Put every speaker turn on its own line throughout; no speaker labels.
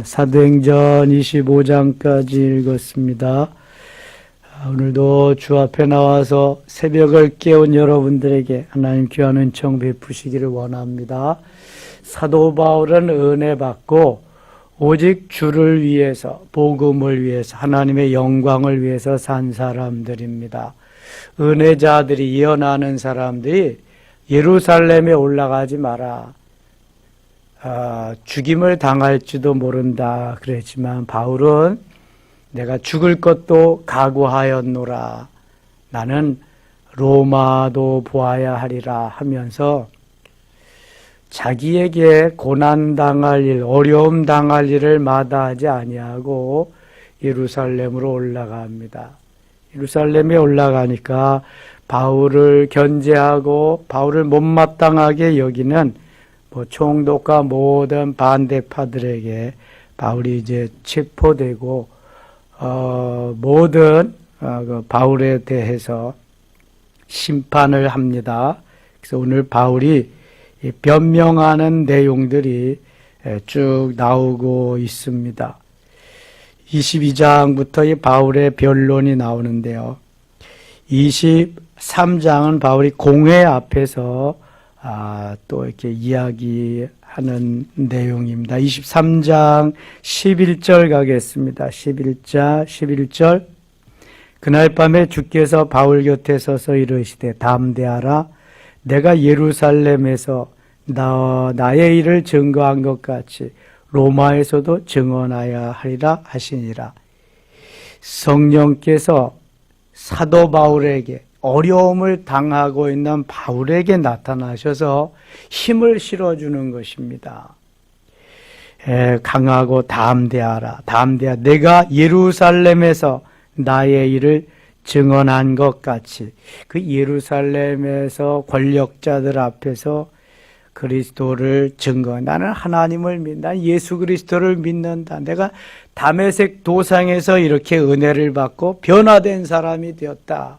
사도행전 25장까지 읽었습니다. 오늘도 주 앞에 나와서 새벽을 깨운 여러분들에게 하나님 귀한 은총 베푸시기를 원합니다. 사도 바울은 은혜 받고 오직 주를 위해서, 복음을 위해서, 하나님의 영광을 위해서 산 사람들입니다. 은혜자들이, 예언하는 사람들이 예루살렘에 올라가지 마라, 죽임을 당할지도 모른다 그랬지만 바울은 내가 죽을 것도 각오하였노라, 나는 로마도 보아야 하리라 하면서 자기에게 고난당할 일, 어려움 당할 일을 마다하지 아니하고 예루살렘으로 올라갑니다. 예루살렘에 올라가니까 바울을 견제하고 바울을 못마땅하게 여기는 총독과 모든 반대파들에게 바울이 이제 체포되고 모든 바울에 대해서 심판을 합니다. 그래서 오늘 바울이 변명하는 내용들이 쭉 나오고 있습니다. 22장부터 이 바울의 변론이 나오는데요. 23장은 바울이 공회 앞에서 또 이렇게 이야기하는 내용입니다. 23장 11절 가겠습니다. 11절. 그날 밤에 주께서 바울 곁에 서서 이르시되 담대하라, 내가 예루살렘에서 나의 일을 증거한 것 같이 로마에서도 증언하여야 하리라 하시니라. 성령께서 사도 바울에게, 어려움을 당하고 있는 바울에게 나타나셔서 힘을 실어주는 것입니다. 강하고 담대하라. 내가 예루살렘에서 나의 일을 증언한 것 같이, 그 예루살렘에서 권력자들 앞에서 그리스도를 증거, 나는 하나님을 믿는다, 예수 그리스도를 믿는다, 내가 다메섹 도상에서 이렇게 은혜를 받고 변화된 사람이 되었다,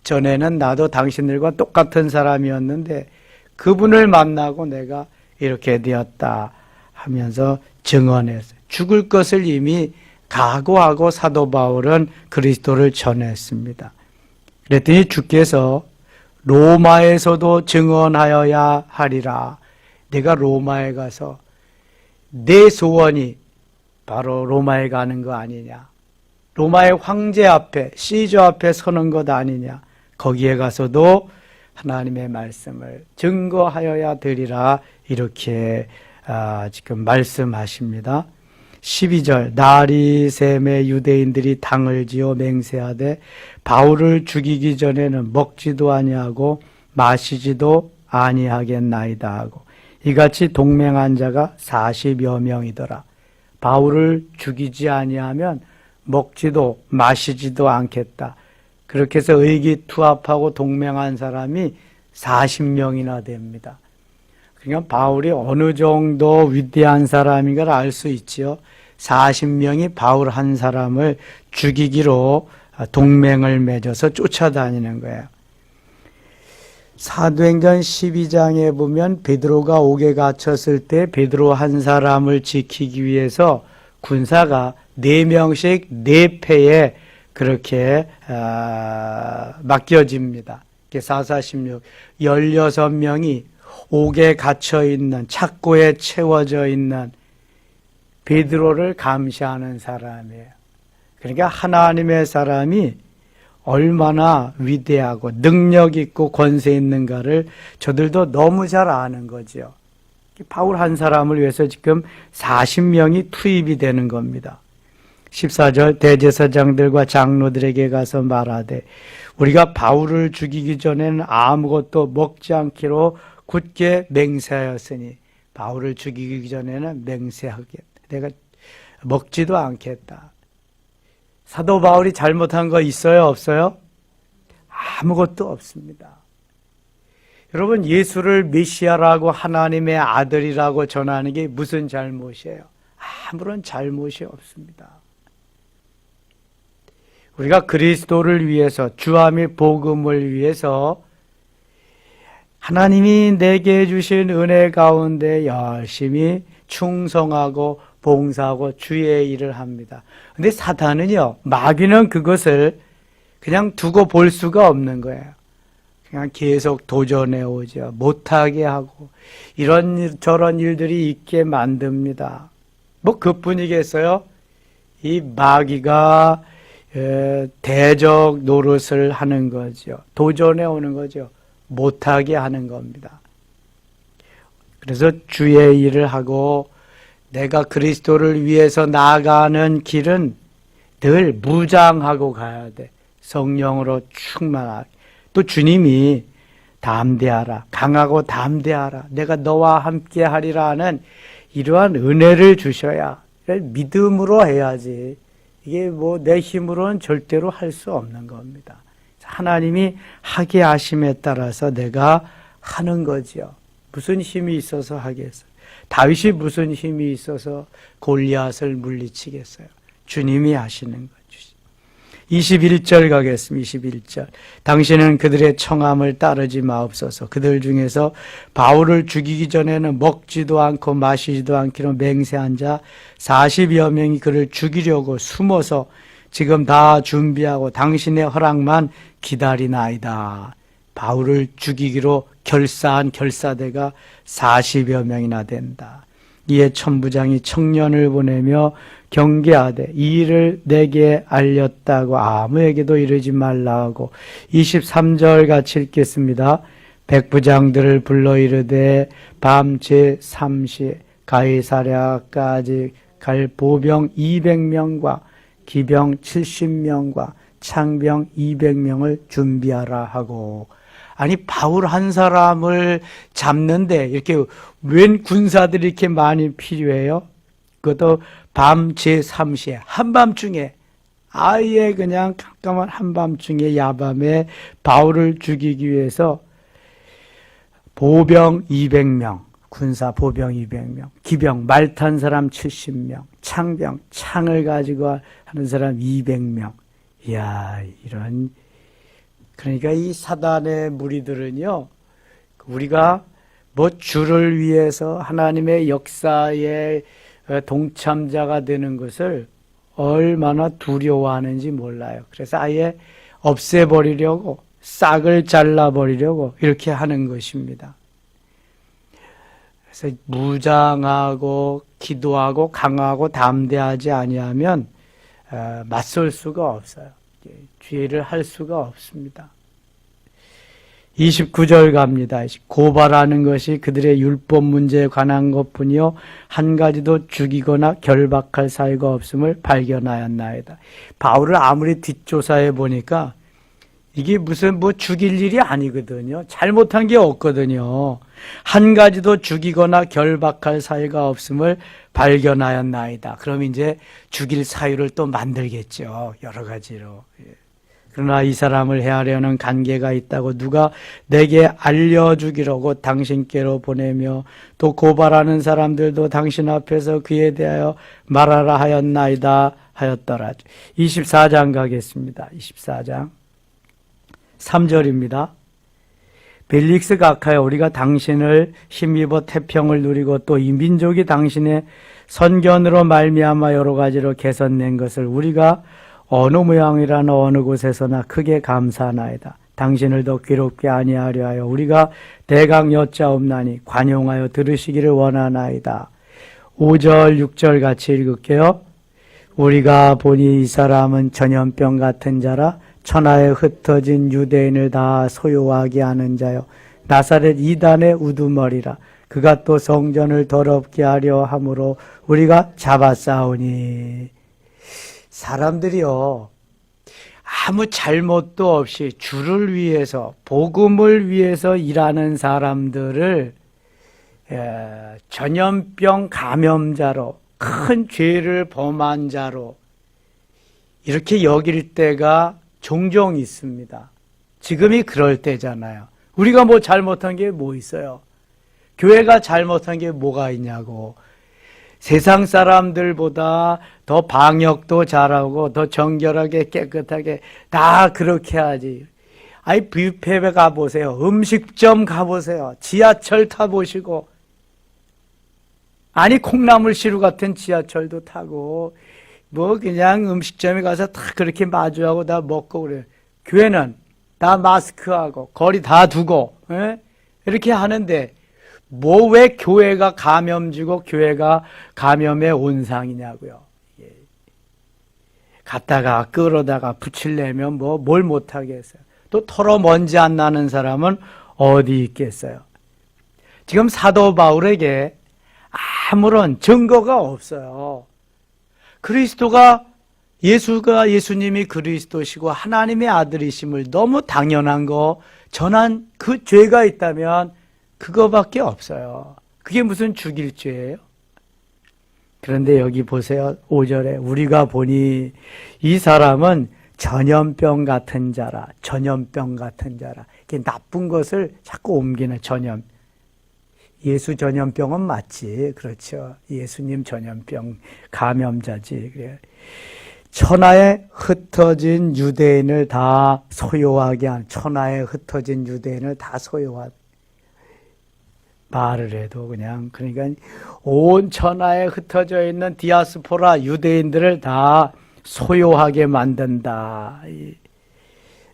전에는 나도 당신들과 똑같은 사람이었는데 그분을 만나고 내가 이렇게 되었다 하면서 증언했어요. 죽을 것을 이미 각오하고 사도 바울은 그리스도를 전했습니다. 그랬더니 주께서 로마에서도 증언하여야 하리라. 내가 로마에 가서, 내 소원이 바로 로마에 가는 거 아니냐, 로마의 황제 앞에, 시저 앞에 서는 것 아니냐, 거기에 가서도 하나님의 말씀을 증거하여야 되리라, 이렇게 지금 말씀하십니다. 12절, 날이 샘에 유대인들이 당을 지어 맹세하되 바울을 죽이기 전에는 먹지도 아니하고 마시지도 아니하겠나이다 하고, 이같이 동맹한 자가 40여 명이더라. 바울을 죽이지 아니하면 먹지도 마시지도 않겠다. 그렇게 해서 의기투합하고 동맹한 사람이 40명이나 됩니다. 그러니까 바울이 어느 정도 위대한 사람인 걸 알 수 있지요. 40명이 바울 한 사람을 죽이기로 동맹을 맺어서 쫓아다니는 거예요. 사도행전 12장에 보면 베드로가 옥에 갇혔을 때 베드로 한 사람을 지키기 위해서 군사가 4명씩 4패에 그렇게 맡겨집니다. 446, 16명이 옥에 갇혀있는, 착고에 채워져 있는 베드로를 감시하는 사람이에요. 그러니까 하나님의 사람이 얼마나 위대하고 능력 있고 권세 있는가를 저들도 너무 잘 아는 거죠. 바울 한 사람을 위해서 지금 40명이 투입이 되는 겁니다. 14절, 대제사장들과 장로들에게 가서 말하되 우리가 바울을 죽이기 전에는 아무것도 먹지 않기로 굳게 맹세하였으니, 바울을 죽이기 전에는 맹세하겠다, 내가 먹지도 않겠다. 사도 바울이 잘못한 거 있어요, 없어요? 아무것도 없습니다. 여러분, 예수를 메시아라고, 하나님의 아들이라고 전하는 게 무슨 잘못이에요? 아무런 잘못이 없습니다. 우리가 그리스도를 위해서, 주함의 복음을 위해서 하나님이 내게 주신 은혜 가운데 열심히 충성하고 봉사하고 주의 일을 합니다. 근데 사탄은요, 마귀는 그것을 그냥 두고 볼 수가 없는 거예요. 그냥 계속 도전해 오죠. 못하게 하고 이런 저런 일들이 있게 만듭니다. 뭐 그뿐이겠어요? 이 마귀가 대적 노릇을 하는 거죠. 도전해 오는 거죠. 못하게 하는 겁니다. 그래서 주의 일을 하고 내가 그리스도를 위해서 나아가는 길은 늘 무장하고 가야 돼. 성령으로 충만하게. 또 주님이 담대하라, 강하고 담대하라, 내가 너와 함께 하리라 하는 이러한 은혜를 주셔야 믿음으로 해야지. 이게 뭐 내 힘으로는 절대로 할 수 없는 겁니다. 하나님이 하게 하심에 따라서 내가 하는 거죠. 무슨 힘이 있어서 하겠어요? 다윗이 무슨 힘이 있어서 골리앗을 물리치겠어요? 주님이 하시는 거죠. 21절 가겠습니다. 21절. 당신은 그들의 청함을 따르지 마옵소서. 그들 중에서 바울을 죽이기 전에는 먹지도 않고 마시지도 않기로 맹세한 자 40여 명이 그를 죽이려고 숨어서 지금 다 준비하고 당신의 허락만 기다리나이다. 바울을 죽이기로 결사한 결사대가 40여 명이나 된다. 이에 천부장이 청년을 보내며 경계하되 이 일을 내게 알렸다고 아무에게도 이르지 말라 하고 23절 같이 읽겠습니다. 백부장들을 불러 이르되 밤 제3시에 가이사랴까지 갈 보병 200명과 기병 70명과 창병 200명을 준비하라 하고, 아니 바울 한 사람을 잡는데 이렇게 웬 군사들이 이렇게 많이 필요해요? 그것도 밤 제3시에 한밤중에, 아예 그냥 깜깜한 한밤중에 야밤에 바울을 죽이기 위해서 보병 200명, 군사 보병 200명, 기병 말 탄 사람 70명, 창병 창을 가지고 하는 사람 200명. 이야, 이런, 그러니까 이 사단의 무리들은요, 우리가 뭐 주를 위해서 하나님의 역사에 동참자가 되는 것을 얼마나 두려워하는지 몰라요. 그래서 아예 없애버리려고, 싹을 잘라버리려고 이렇게 하는 것입니다. 그래서 무장하고 기도하고 강하고 담대하지 아니하면 맞설 수가 없어요. 죄를 할 수가 없습니다. 29절 갑니다. 고발하는 것이 그들의 율법 문제에 관한 것뿐이요 한 가지도 죽이거나 결박할 사유가 없음을 발견하였나이다. 바울을 아무리 뒷조사해 보니까 이게 무슨 뭐 죽일 일이 아니거든요. 잘못한 게 없거든요. 한 가지도 죽이거나 결박할 사유가 없음을 발견하였나이다. 그럼 이제 죽일 사유를 또 만들겠죠. 여러 가지로. 그러나 이 사람을 해하려는 관계가 있다고 누가 내게 알려주기라고 당신께로 보내며 또 고발하는 사람들도 당신 앞에서 그에 대하여 말하라 하였나이다 하였더라. 24장 가겠습니다. 24장 3절입니다. 벨릭스 각하여 우리가 당신을 힘입어 태평을 누리고 또 이 민족이 당신의 선견으로 말미암아 여러 가지로 개선낸 것을 우리가 어느 모양이라나 어느 곳에서나 크게 감사하나이다. 당신을 더 괴롭게 아니하려 하여 우리가 대강 여짜옵나니 관용하여 들으시기를 원하나이다. 5절 6절 같이 읽을게요. 우리가 보니 이 사람은 전염병 같은 자라 천하에 흩어진 유대인을 다 소요하게 하는 자요 나사렛 이단의 우두머리라. 그가 또 성전을 더럽게 하려 함으로 우리가 잡아싸우니. 사람들이요 아무 잘못도 없이 주를 위해서 복음을 위해서 일하는 사람들을 전염병 감염자로, 큰 죄를 범한 자로 이렇게 여길 때가 종종 있습니다. 지금이 그럴 때잖아요. 우리가 뭐 잘못한 게 뭐 있어요? 교회가 잘못한 게 뭐가 있냐고. 세상 사람들보다 더 방역도 잘하고 더 정결하게 깨끗하게 다 그렇게 하지. 아이 뷔페에 가보세요. 음식점 가보세요. 지하철 타보시고 아니 콩나물시루 같은 지하철도 타고 뭐 그냥 음식점에 가서 다 그렇게 마주하고 다 먹고 그래요. 교회는 다 마스크하고 거리 다 두고 이렇게 하는데 뭐 왜 교회가 감염지고 교회가 감염의 온상이냐고요. 갖다가 끌어다가 붙이려면 뭐 뭘 못하겠어요. 또 털어 먼지 안 나는 사람은 어디 있겠어요. 지금 사도 바울에게 아무런 증거가 없어요. 그리스도가 예수님이 그리스도시고 하나님의 아들이심을 너무 당연한 거 전한 그 죄가 있다면 그거밖에 없어요. 그게 무슨 죽일 죄예요? 그런데 여기 보세요. 5절에 우리가 보니 이 사람은 전염병 같은 자라. 전염병 같은 자라. 이게 나쁜 것을 자꾸 옮기는 전염. 예수 전염병은 맞지. 그렇죠. 예수님 전염병 감염자지. 그래. 천하에 흩어진 유대인을 다 소유하게 한, 천하에 흩어진 유대인을 다 소유한 말을 해도 그냥, 그러니까 온 천하에 흩어져 있는 디아스포라 유대인들을 다 소유하게 만든다.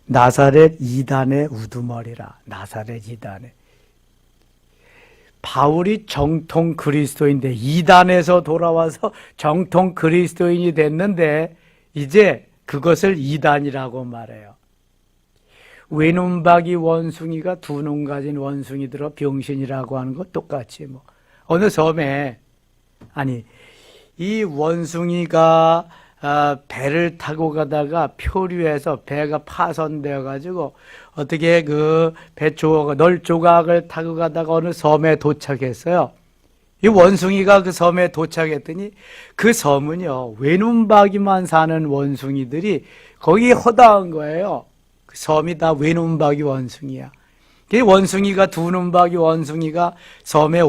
나사렛 이단의 우두머리라. 나사렛 이단의. 바울이 정통 그리스도인데 이단에서 돌아와서 정통 그리스도인이 됐는데 이제 그것을 이단이라고 말해요. 외눈박이 원숭이가 두 눈 가진 원숭이 들어 병신이라고 하는 것 똑같이 뭐 어느 섬에 아니 이 원숭이가 배를 타고 가다가 표류해서 배가 파손되어 가지고 어떻게 그 널조각을 타고 가다가 어느 섬에 도착했어요. 이 원숭이가 그 섬에 도착했더니 그 섬은요 외눈박이만 사는 원숭이들이 거기 허다한 거예요. 그 섬이 다 외눈박이 원숭이야. 그 원숭이가 두 눈박이 원숭이가 섬에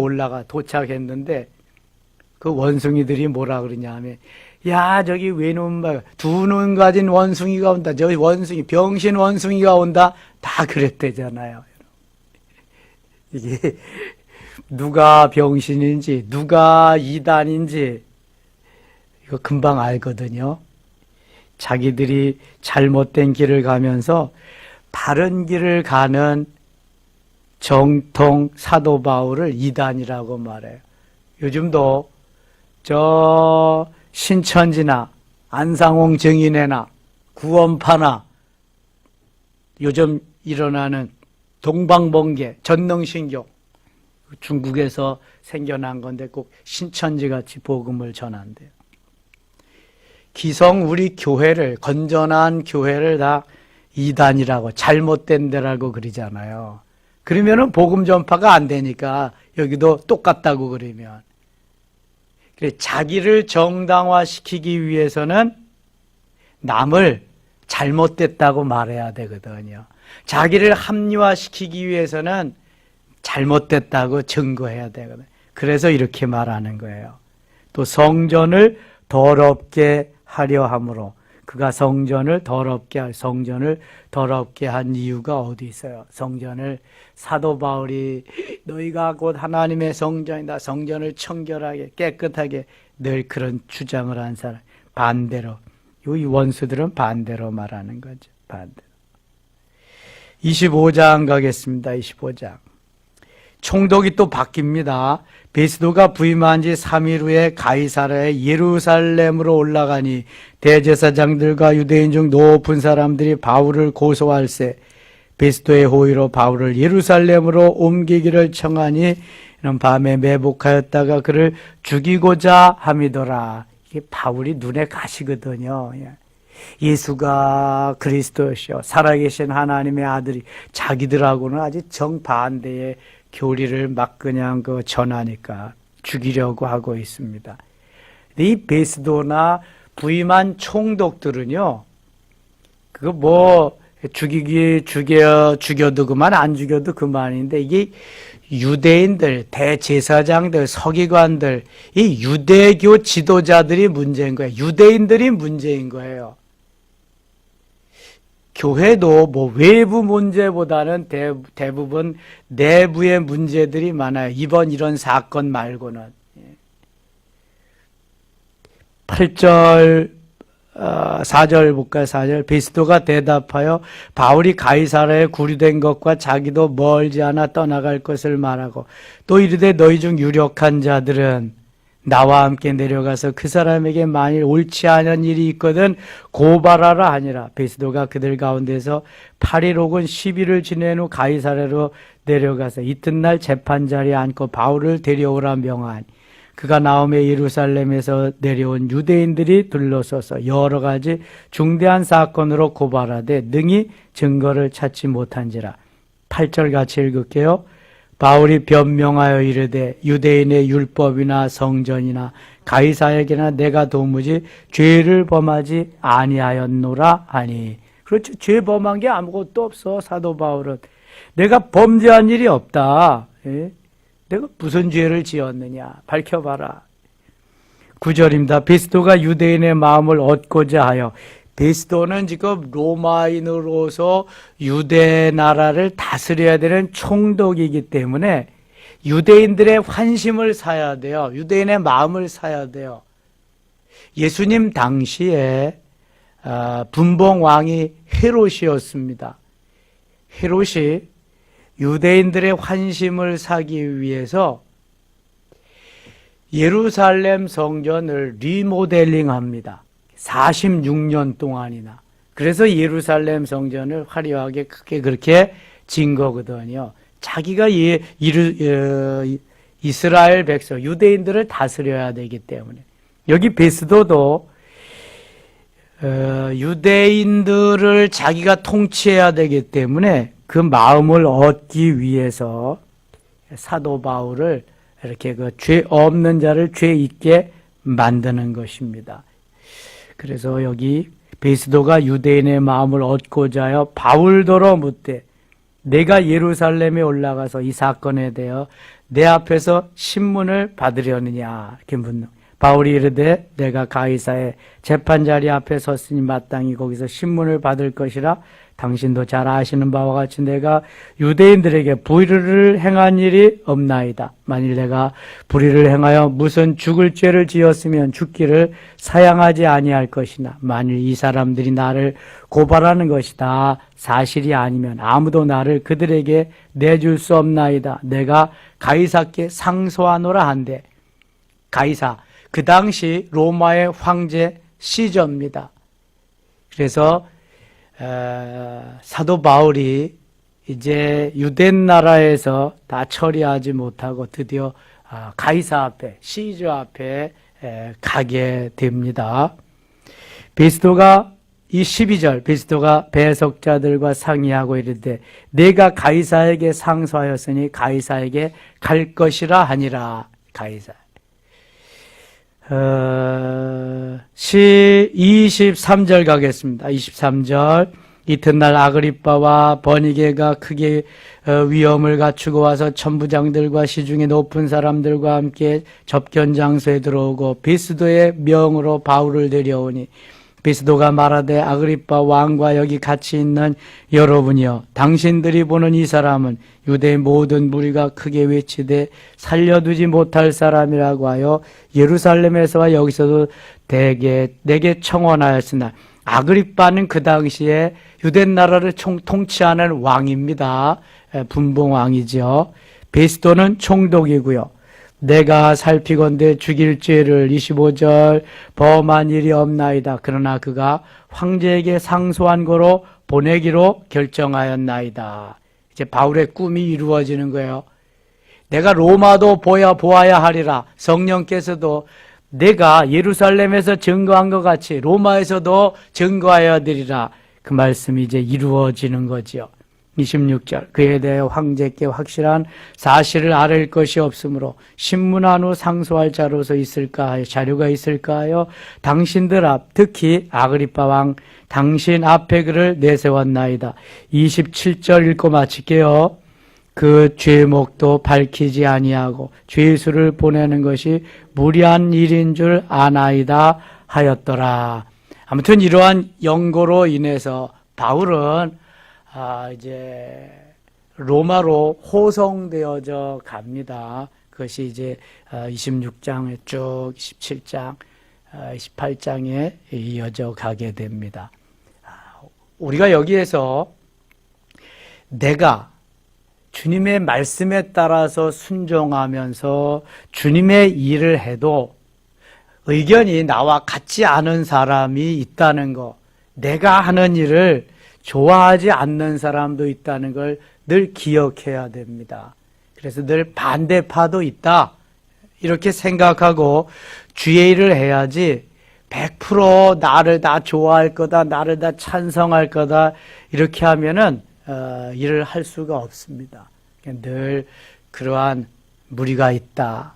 도착했는데 그 원숭이들이 뭐라 그러냐 하면 야 저기 외눈박이 두 눈 가진 원숭이가 온다. 저기 원숭이 병신 원숭이가 온다. 다 그랬대잖아요. 이게 누가 병신인지 누가 이단인지 이거 금방 알거든요. 자기들이 잘못된 길을 가면서 바른 길을 가는 정통 사도 바울을 이단이라고 말해요. 요즘도 저 신천지나 안상홍 정인회나 구원파나 요즘 일어나는 동방번개, 전능신교 중국에서 생겨난 건데 꼭 신천지같이 복음을 전한대요. 기성 우리 교회를 건전한 교회를 다 이단이라고 잘못된 데라고 그러잖아요. 그러면은 복음 전파가 안 되니까 여기도 똑같다고 그러면 자기를 정당화시키기 위해서는 남을 잘못됐다고 말해야 되거든요. 자기를 합리화시키기 위해서는 잘못됐다고 증거해야 되거든요. 그래서 이렇게 말하는 거예요. 또 성전을 더럽게 하려 함으로 그가 성전을 더럽게 한 이유가 어디 있어요? 성전을 사도 바울이 너희가 곧 하나님의 성전이다. 성전을 청결하게 깨끗하게 늘 그런 주장을 한 사람. 반대로 이 원수들은 반대로 말하는 거죠. 반대로. 25장 가겠습니다. 25장. 총독이 또 바뀝니다. 베스도가 부임한 지 3일 후에 가이사랴의 예루살렘으로 올라가니 대제사장들과 유대인 중 높은 사람들이 바울을 고소할세 베스도의 호의로 바울을 예루살렘으로 옮기기를 청하니 이는 밤에 매복하였다가 그를 죽이고자 함이더라. 이게 바울이 눈에 가시거든요. 예수가 그리스도시요 살아계신 하나님의 아들이 자기들하고는 아주 정반대의 교리를 막 그냥 전하니까 죽이려고 하고 있습니다. 이 베스도나 부임한 총독들은요, 그거 뭐 죽여도 그만 안 죽여도 그만인데 이게 유대인들, 대제사장들, 서기관들, 이 유대교 지도자들이 문제인 거예요. 유대인들이 문제인 거예요. 교회도 뭐 외부 문제보다는 대부분 내부의 문제들이 많아요. 이번 이런 사건 말고는. 8절 4절 볼까요? 4절. 베스도가 대답하여 바울이 가이사라에 구류된 것과 자기도 멀지 않아 떠나갈 것을 말하고 또 이르되 너희 중 유력한 자들은 나와 함께 내려가서 그 사람에게 만일 옳지 않은 일이 있거든 고발하라 하니라. 베스도가 그들 가운데서 8일 혹은 10일을 지낸 후 가이사라로 내려가서 이튿날 재판 자리에 앉고 바울을 데려오라 명하니 그가 나오매 예루살렘에서 내려온 유대인들이 둘러서서 여러 가지 중대한 사건으로 고발하되 능히 증거를 찾지 못한지라. 8절 같이 읽을게요. 바울이 변명하여 이르되 유대인의 율법이나 성전이나 가이사에게나 내가 도무지 죄를 범하지 아니하였노라 하니. 그렇죠. 죄 범한 게 아무것도 없어. 사도 바울은 내가 범죄한 일이 없다. 예? 내가 무슨 죄를 지었느냐 밝혀봐라. 9절입니다. 베스도가 유대인의 마음을 얻고자 하여, 베스도는 지금 로마인으로서 유대 나라를 다스려야 되는 총독이기 때문에 유대인들의 환심을 사야 돼요. 유대인의 마음을 사야 돼요. 예수님 당시에 분봉왕이 헤롯이었습니다. 헤롯이 유대인들의 환심을 사기 위해서 예루살렘 성전을 리모델링합니다. 46년 동안이나. 그래서 예루살렘 성전을 화려하게 크게 그렇게 진 거거든요. 자기가 이스라엘 백성, 유대인들을 다스려야 되기 때문에. 여기 베스도도 유대인들을 자기가 통치해야 되기 때문에 그 마음을 얻기 위해서 사도 바울을 이렇게 그 죄 없는 자를 죄 있게 만드는 것입니다. 그래서 여기 베스도가 유대인의 마음을 얻고자 하여 바울더러 묻되 내가 예루살렘에 올라가서 이 사건에 대하여 내 앞에서 신문을 받으려느냐 이렇게 묻는. 바울이 이르되 내가 가이사의 재판자리 앞에 섰으니 마땅히 거기서 신문을 받을 것이라. 당신도 잘 아시는 바와 같이 내가 유대인들에게 불의를 행한 일이 없나이다. 만일 내가 불의를 행하여 무슨 죽을 죄를 지었으면 죽기를 사양하지 아니할 것이나 만일 이 사람들이 나를 고발하는 것이다 사실이 아니면 아무도 나를 그들에게 내줄 수 없나이다. 내가 가이사께 상소하노라 한데, 가이사 그 당시 로마의 황제 시저입니다. 그래서 사도 바울이 이제 유대 나라에서 다 처리하지 못하고 드디어 가이사 앞에, 시저 앞에 가게 됩니다. 베스도가 이 12절, 베스도가 배석자들과 상의하고 이르되 내가 가이사에게 상소하였으니 가이사에게 갈 것이라 하니라. 가이사. 23절 가겠습니다. 23절. 이튿날 아그리빠와 버니게가 크게 위엄을 갖추고 와서 천부장들과 시중에 높은 사람들과 함께 접견 장소에 들어오고 베스도의 명으로 바울을 데려오니 베스도가 말하되 아그리빠 왕과 여기 같이 있는 여러분이여, 당신들이 보는 이 사람은 유대 모든 무리가 크게 외치되 살려두지 못할 사람이라고 하여 예루살렘에서와 여기서도 내게 청원하였으나, 아그리빠는 그 당시에 유대 나라를 통치하는 왕입니다. 분봉왕이죠. 베스도는 총독이고요. 내가 살피건대 죽일 죄를 25절 범한 일이 없나이다. 그러나 그가 황제에게 상소한 거로 보내기로 결정하였나이다. 이제 바울의 꿈이 이루어지는 거예요. 내가 로마도 보아야 하리라. 성령께서도 내가 예루살렘에서 증거한 것 같이 로마에서도 증거하여야 되리라. 그 말씀이 이제 이루어지는 거지요. 26절. 그에 대해 황제께 확실한 사실을 아뢰을 것이 없으므로 신문한 후 상소할 자료가 있을까 하여 당신들 앞, 특히 아그리빠 왕 당신 앞에 그를 내세웠나이다. 27절 읽고 마칠게요. 그 죄목도 밝히지 아니하고 죄수를 보내는 것이 무리한 일인 줄 아나이다 하였더라. 아무튼 이러한 연고로 인해서 바울은 이제 로마로 호송되어져 갑니다. 그것이 이제 26장에 쭉 27장 18장에 이어져 가게 됩니다. 우리가 여기에서 내가 주님의 말씀에 따라서 순종하면서 주님의 일을 해도 의견이 나와 같지 않은 사람이 있다는 것, 내가 하는 일을 좋아하지 않는 사람도 있다는 걸 늘 기억해야 됩니다. 그래서 늘 반대파도 있다, 이렇게 생각하고 주의 일을 해야지 100% 나를 다 좋아할 거다, 나를 다 찬성할 거다, 이렇게 하면은 일을 할 수가 없습니다. 늘 그러한 무리가 있다.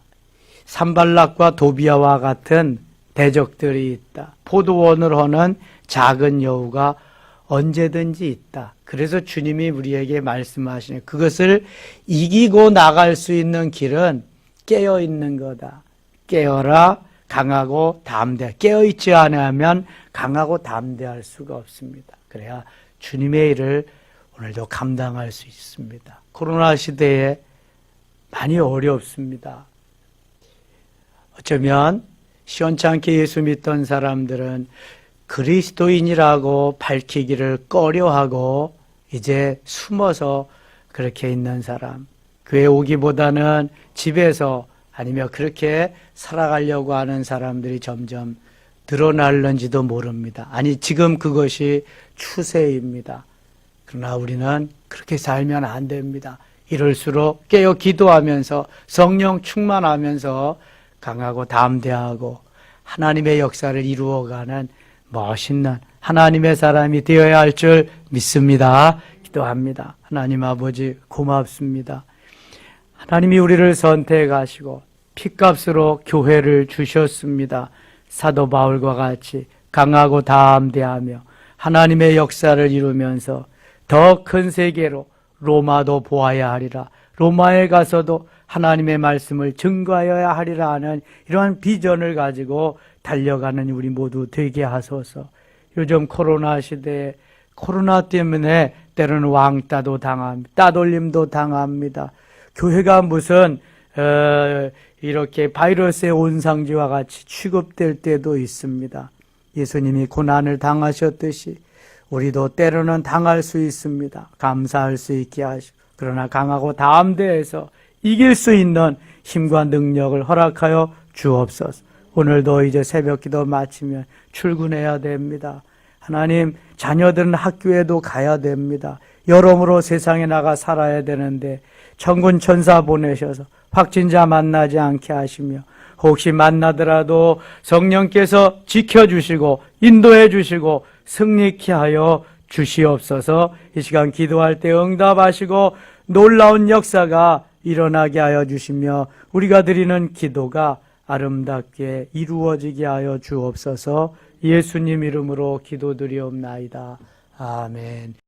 산발락과 도비아와 같은 대적들이 있다. 포도원을 허는 작은 여우가 언제든지 있다. 그래서 주님이 우리에게 말씀하시는, 그것을 이기고 나갈 수 있는 길은 깨어 있는 거다. 깨어라, 강하고 담대. 깨어 있지 않으면 강하고 담대할 수가 없습니다. 그래야 주님의 일을 오늘도 감당할 수 있습니다. 코로나 시대에 많이 어렵습니다. 어쩌면 시원찮게 예수 믿던 사람들은 그리스도인이라고 밝히기를 꺼려하고 이제 숨어서 그렇게 있는 사람, 교회 오기보다는 집에서 아니면 그렇게 살아가려고 하는 사람들이 점점 늘어날는지도 모릅니다. 아니, 지금 그것이 추세입니다. 그러나 우리는 그렇게 살면 안 됩니다. 이럴수록 깨어 기도하면서 성령 충만하면서 강하고 담대하고 하나님의 역사를 이루어가는 멋있는 하나님의 사람이 되어야 할 줄 믿습니다. 기도합니다. 하나님 아버지, 고맙습니다. 하나님이 우리를 선택하시고 핏값으로 교회를 주셨습니다. 사도 바울과 같이 강하고 담대하며 하나님의 역사를 이루면서 더 큰 세계로 로마도 보아야 하리라, 로마에 가서도 하나님의 말씀을 증거하여야 하리라 하는 이러한 비전을 가지고 달려가는 우리 모두 되게 하소서. 요즘 코로나 시대에 코로나 때문에 때로는 왕따도 당합니다. 따돌림도 당합니다. 교회가 무슨 이렇게 바이러스의 온상지와 같이 취급될 때도 있습니다. 예수님이 고난을 당하셨듯이 우리도 때로는 당할 수 있습니다. 감사할 수 있게 하시고, 그러나 강하고 담대해서 이길 수 있는 힘과 능력을 허락하여 주옵소서. 오늘도 이제 새벽기도 마치면 출근해야 됩니다. 하나님, 자녀들은 학교에도 가야 됩니다. 여러모로 세상에 나가 살아야 되는데 천군 천사 보내셔서 확진자 만나지 않게 하시며, 혹시 만나더라도 성령께서 지켜주시고 인도해 주시고 승리케 하여 주시옵소서. 이 시간 기도할 때 응답하시고 놀라운 역사가 일어나게 하여 주시며 우리가 드리는 기도가 아름답게 이루어지게 하여 주옵소서. 예수님 이름으로 기도드리옵나이다. 아멘.